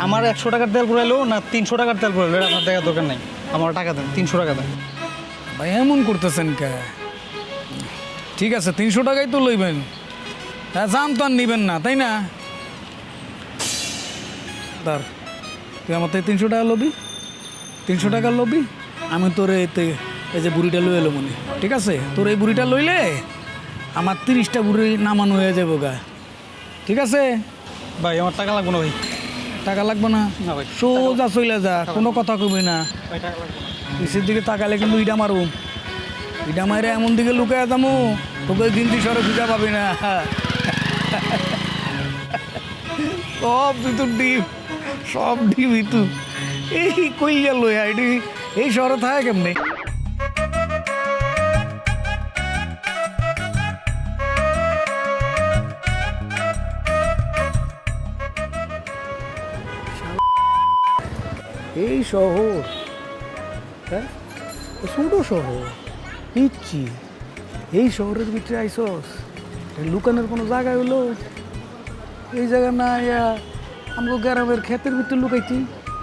আমার 100 টাকার তেল পুরাইলো না 300 টাকার তেল পুরাইলো এটা আপনার দেখার দরকার নাই। আমার টাকা দেন, 300 টাকা দেন। ভাই এমন করতেছেন কে? ঠিক আছে 300 টাকাই তো লইবেন। হ্যাঁ জান তো আর নিবেন না তাই না? ধর তুই আমার থেকে 300 টাকা লবি, 300 টাকা লবি, আমি তোর এতে এই যে বুড়িটা লই এলো মনে, ঠিক আছে? তোর এই বুড়িটা লইলে আমার 30টা বুড়ি নামানো হয়ে যাবো গা, ঠিক আছে? ভাই আমার টাকা লাগবে না ভাই। টাকা লাগবে না? না ভাই। সোজা চলে যা, কোনো কথা কবি না। ভাই টাকা লাগবে না। পিসের দিকে তাকালে কিন্তু ইটা মারুম, ইটা মারে এমন দিকে লুকায় যাবো তোকে গিনতি সরে খুঁজা পাবি না। সব ভিতর ডিপ, সব ডিপ ভিতু। এই কই গেল আইডি, এই শহরে থাকে কেমনে? এই শহর, হ্যাঁ ছোটো শহর পিচ্ছি, এই শহরের ভিতরে আইসস, লুকানোর কোনো জায়গা হইলো? এই জায়গা না ইয়া আমাকে গ্রামের ক্ষেতের ভিতরে লুকাইছি,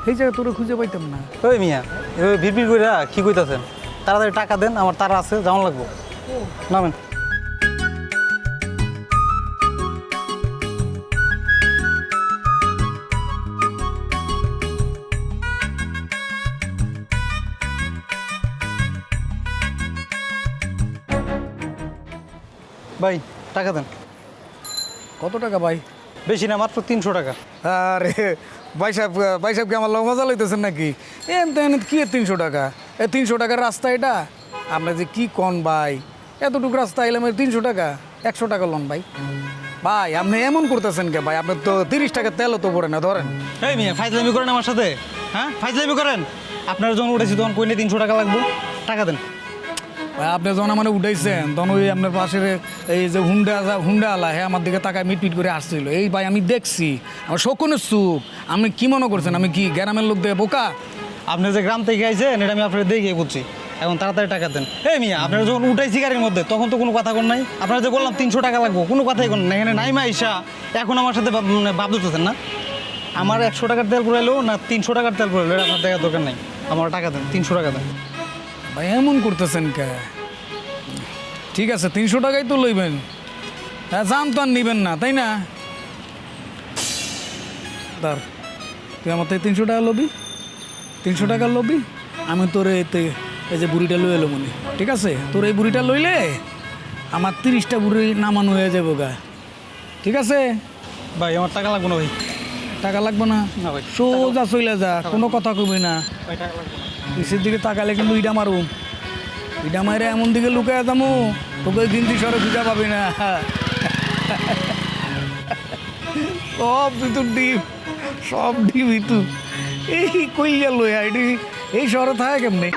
এই জায়গা তোরা খুঁজে পাইতাম না। ওই মিয়া এভাবে ভিড় কইরা কি কইতাছেন? তাড়াতাড়ি টাকা দেন, আমার তারা আছে, যেমন লাগবো। নামেন। ভাই টাকা দেন। কত টাকা ভাই? বেশি না, মাত্র 300 টাকা। আরে ভাই সাহেব কি আমার লোক মজা লইতেছেন নাকি? এন কি 300 টাকা? 300 টাকার রাস্তা এটা? আমরা যে কি কন ভাই, এতটুকু রাস্তা এলাম 300 টাকা? 100 টাকা লোন ভাই। ভাই আপনি এমন করতেছেন কে ভাই? আপনার তো 30 টাকা তেলও তো পড়ে না, ধরেন। এই মিয়া ফাইজলামি করেন আমার সাথে? হ্যাঁ ফাইজলামি করেন? আপনার যখন উঠেছি তখন কইলে 300 টাকা লাগবো, টাকা দেন। ভাই আপনি যখন আমার উঠাইছেন তখন ওই আপনার পাশের এই যে হুন্ডা আলা হ্যাঁ আমার দিকে তাকায় মিটমিট করে আসছিল। এই ভাই আমি দেখছি, আমার শকুনের সুখ। আমি কি মনে করছেন আমি কি গ্রামের লোক দিয়ে বোকা? আপনি যে গ্রাম থেকে আইছেন এটা আমি আপনার দেখে বুঝছি। এখন তাড়াতাড়ি টাকা দেন। এই মিয়া আপনারা যখন উঠাইছি গাড়ির মধ্যে তখন তো কোনো কথা কোন নাই। আপনারা যে বললাম 300 টাকা লাগবো, কোনো কথাই কোন না। এখানে নাই মাইশা এখন আমার সাথে মানে ভাব ধরতেছেন না? আমার 100 টাকার তেল পুরাইলো না 300 টাকার তেল পুরাইলো এটা আপনার দেখার দরকার নাই। আমার টাকা দেন, 300 টাকা দেন। ভাই এমন করতেছেন কে? ঠিক আছে 300 টাকাই তো লইবেন। হ্যাঁ জান তো আর নিবেন না তাই না? ধর তুই আমার থেকে 300 টাকা লবি, 300 টাকা লবি, আমি তোর এতে এই যে বুড়িটা লই এলো মনে, ঠিক আছে? তোর এই বুড়িটা লইলে আমার 30টা বুড়ি নামানো হয়ে যাবো গা, ঠিক আছে? ভাই আমার টাকা লাগবে না ভাই। টাকা লাগবে না? না ভাই। সোজা চলে যা, কোনো কথা কবি না। ভাই টাকা লাগবে না। পিসের দিকে তাকালে কিন্তু ইটা মারুম, ইটা মারে এমন দিকে লুকায় যাবো তোকে গিনতি সরে খুঁজা পাবি না। সব ভিতর ডিপ, সব ডিপ ভিতু। এই কই গেল আইডি, এই শহরে থাকে কেমনে?